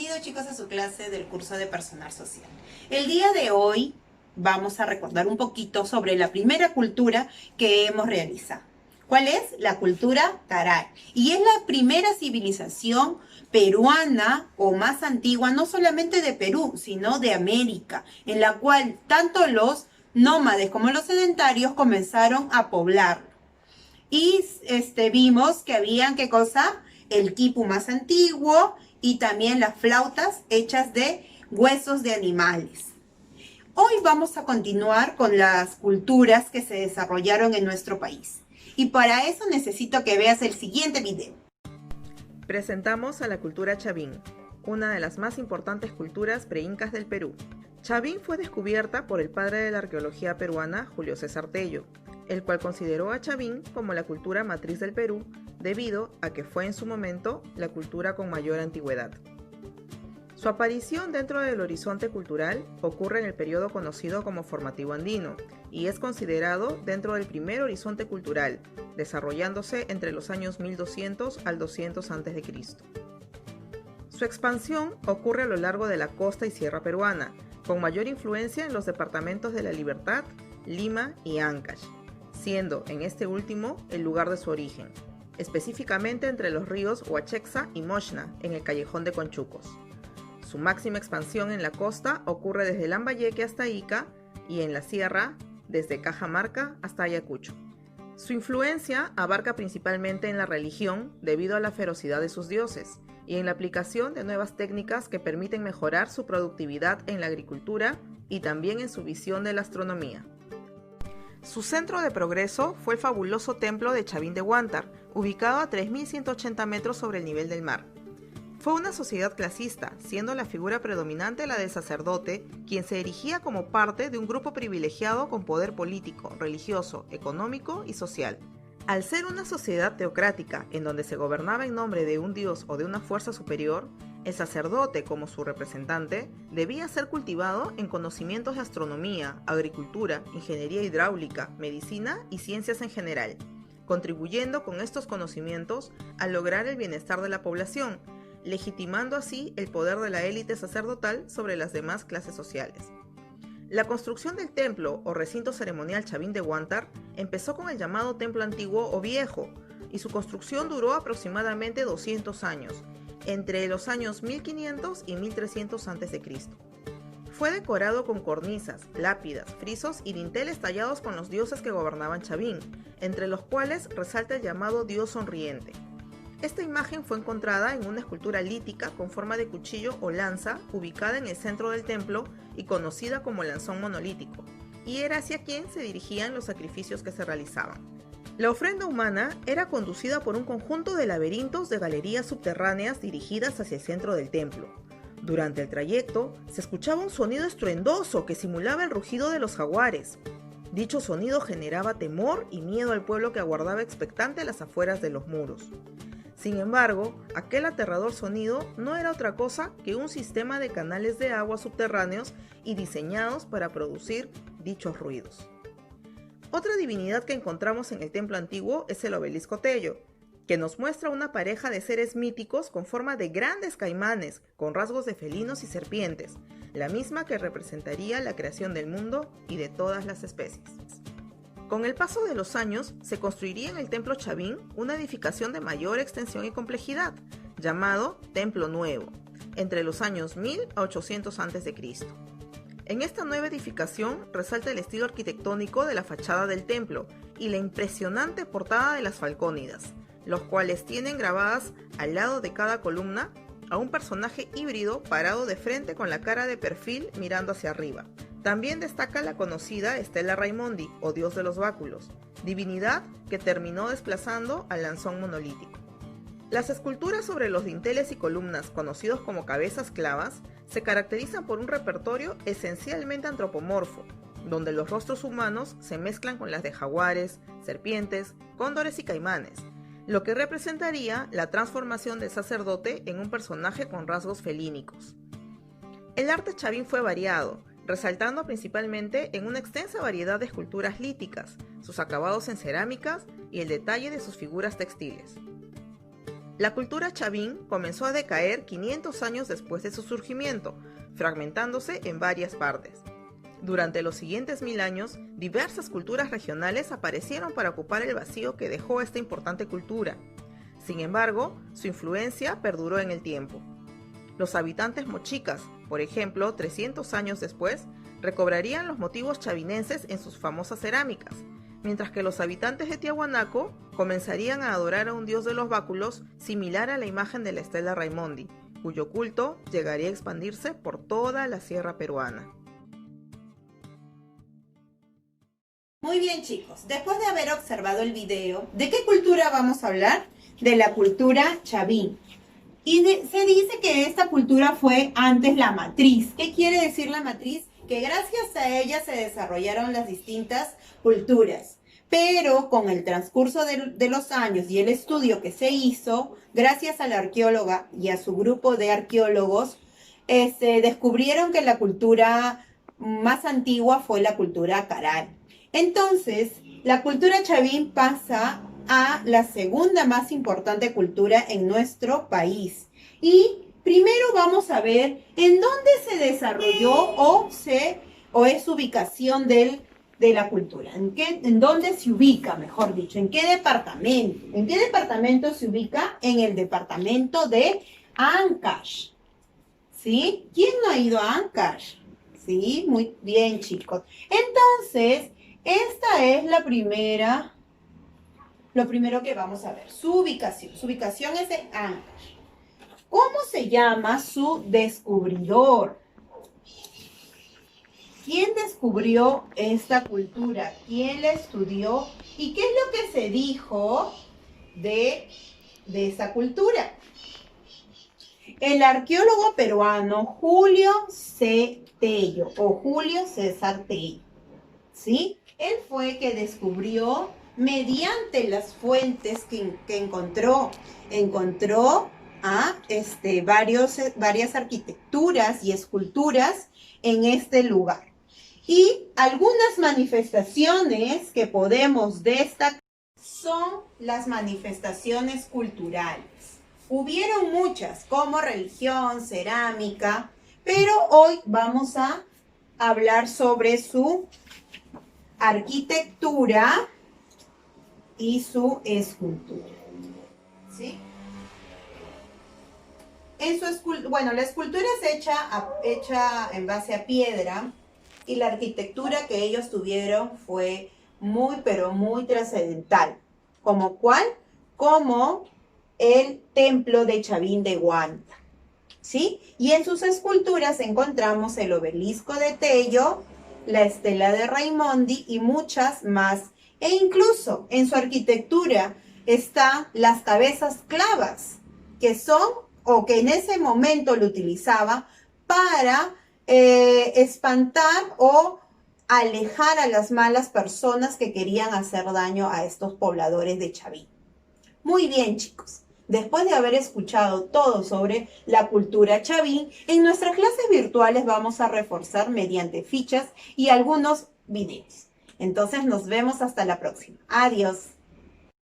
Bienvenidos chicos a su clase del curso de personal social. El día de hoy vamos a recordar un poquito sobre la primera cultura que hemos realizado. ¿Cuál es? La cultura Taray. Y es la primera civilización peruana o más antigua, no solamente de Perú, sino de América, en la cual tanto los nómades como los sedentarios comenzaron a poblar. Y vimos que habían, ¿qué cosa? El quipu más antiguo y también las flautas hechas de huesos de animales. Hoy vamos a continuar con las culturas que se desarrollaron en nuestro país. Y para eso necesito que veas el siguiente video. Presentamos a la cultura Chavín, una de las más importantes culturas preincas del Perú. Chavín fue descubierta por el padre de la arqueología peruana, Julio César Tello, el cual consideró a Chavín como la cultura matriz del Perú, debido a que fue en su momento la cultura con mayor antigüedad. Su aparición dentro del horizonte cultural ocurre en el periodo conocido como formativo andino y es considerado dentro del primer horizonte cultural, desarrollándose entre los años 1200 al 200 a.C. Su expansión ocurre a lo largo de la costa y sierra peruana, con mayor influencia en los departamentos de La Libertad, Lima y Ancash, siendo en este último el lugar de su origen, específicamente entre los ríos Huachexa y Moshna, en el callejón de Conchucos. Su máxima expansión en la costa ocurre desde Lambayeque hasta Ica y en la sierra desde Cajamarca hasta Ayacucho. Su influencia abarca principalmente en la religión debido a la ferocidad de sus dioses y en la aplicación de nuevas técnicas que permiten mejorar su productividad en la agricultura y también en su visión de la astronomía. Su centro de progreso fue el fabuloso templo de Chavín de Huántar, ubicado a 3.180 metros sobre el nivel del mar. Fue una sociedad clasista, siendo la figura predominante la del sacerdote, quien se erigía como parte de un grupo privilegiado con poder político, religioso, económico y social. Al ser una sociedad teocrática, en donde se gobernaba en nombre de un dios o de una fuerza superior, el sacerdote, como su representante, debía ser cultivado en conocimientos de astronomía, agricultura, ingeniería hidráulica, medicina y ciencias en general, contribuyendo con estos conocimientos a lograr el bienestar de la población, legitimando así el poder de la élite sacerdotal sobre las demás clases sociales. La construcción del templo o recinto ceremonial Chavín de Huántar empezó con el llamado templo antiguo o viejo, y su construcción duró aproximadamente 200 años, entre los años 1500 y 1300 a.C. Fue decorado con cornisas, lápidas, frisos y dinteles tallados con los dioses que gobernaban Chavín, entre los cuales resalta el llamado dios sonriente. Esta imagen fue encontrada en una escultura lítica con forma de cuchillo o lanza ubicada en el centro del templo y conocida como lanzón monolítico, y era hacia quien se dirigían los sacrificios que se realizaban. La ofrenda humana era conducida por un conjunto de laberintos de galerías subterráneas dirigidas hacia el centro del templo. Durante el trayecto se escuchaba un sonido estruendoso que simulaba el rugido de los jaguares. Dicho sonido generaba temor y miedo al pueblo que aguardaba expectante a las afueras de los muros. Sin embargo, aquel aterrador sonido no era otra cosa que un sistema de canales de agua subterráneos y diseñados para producir dichos ruidos. Otra divinidad que encontramos en el templo antiguo es el obelisco Tello, que nos muestra una pareja de seres míticos con forma de grandes caimanes, con rasgos de felinos y serpientes, la misma que representaría la creación del mundo y de todas las especies. Con el paso de los años, se construiría en el templo Chavín una edificación de mayor extensión y complejidad, llamado Templo Nuevo, entre los años 1000 a 800 a.C. En esta nueva edificación resalta el estilo arquitectónico de la fachada del templo y la impresionante portada de las Falcónidas, los cuales tienen grabadas al lado de cada columna a un personaje híbrido parado de frente con la cara de perfil mirando hacia arriba. También destaca la conocida Stella Raimondi, o dios de los báculos, divinidad que terminó desplazando al lanzón monolítico. Las esculturas sobre los dinteles y columnas, conocidos como cabezas clavas, se caracterizan por un repertorio esencialmente antropomorfo, donde los rostros humanos se mezclan con las de jaguares, serpientes, cóndores y caimanes, lo que representaría la transformación del sacerdote en un personaje con rasgos felínicos. El arte chavín fue variado, resaltando principalmente en una extensa variedad de esculturas líticas, sus acabados en cerámicas y el detalle de sus figuras textiles. La cultura chavín comenzó a decaer 500 años después de su surgimiento, fragmentándose en varias partes. Durante los siguientes 1000 años, diversas culturas regionales aparecieron para ocupar el vacío que dejó esta importante cultura. Sin embargo, su influencia perduró en el tiempo. Los habitantes mochicas, por ejemplo, 300 años después, recobrarían los motivos chavinenses en sus famosas cerámicas, mientras que los habitantes de Tiahuanaco comenzarían a adorar a un dios de los báculos similar a la imagen de la Estela Raimondi, cuyo culto llegaría a expandirse por toda la sierra peruana. Muy bien, chicos, después de haber observado el video, ¿de qué cultura vamos a hablar? De la cultura chavín. Y se dice que esta cultura fue antes la matriz. ¿Qué quiere decir la matriz? Que gracias a ella se desarrollaron las distintas culturas. Pero con el transcurso de los años y el estudio que se hizo, gracias a la arqueóloga y a su grupo de arqueólogos, descubrieron que la cultura más antigua fue la cultura caral. Entonces, la cultura chavín pasa a la segunda más importante cultura en nuestro país. Y primero vamos a ver en dónde se desarrolló o es ubicación de la cultura. En dónde se ubica, mejor dicho, en qué departamento. ¿En qué departamento se ubica? En el departamento de Ancash. ¿Sí? ¿Quién no ha ido a Ancash? Sí, muy bien, chicos. Entonces, esta es lo primero que vamos a ver, su ubicación. Su ubicación es en Ancash. ¿Cómo se llama su descubridor? ¿Quién descubrió esta cultura? ¿Quién la estudió? ¿Y qué es lo que se dijo de esa cultura? El arqueólogo peruano Julio C. Tello o Julio César Tello. ¿Sí? Él fue que descubrió mediante las fuentes que encontró a varias arquitecturas y esculturas en este lugar. Y algunas manifestaciones que podemos destacar son las manifestaciones culturales. Hubieron muchas, como religión, cerámica, pero hoy vamos a hablar sobre su arquitectura y su escultura. ¿Sí? La escultura es hecha en base a piedra y la arquitectura que ellos tuvieron fue pero muy trascendental. ¿Como cuál? Como el templo de Chavín de Huanta. ¿Sí? Y en sus esculturas encontramos el obelisco de Tello, la estela de Raimondi y muchas más. E incluso en su arquitectura están las cabezas clavas, que en ese momento lo utilizaba para espantar o alejar a las malas personas que querían hacer daño a estos pobladores de Chavín. Muy bien, chicos. Después de haber escuchado todo sobre la cultura chavín, en nuestras clases virtuales vamos a reforzar mediante fichas y algunos videos. Entonces nos vemos hasta la próxima. Adiós.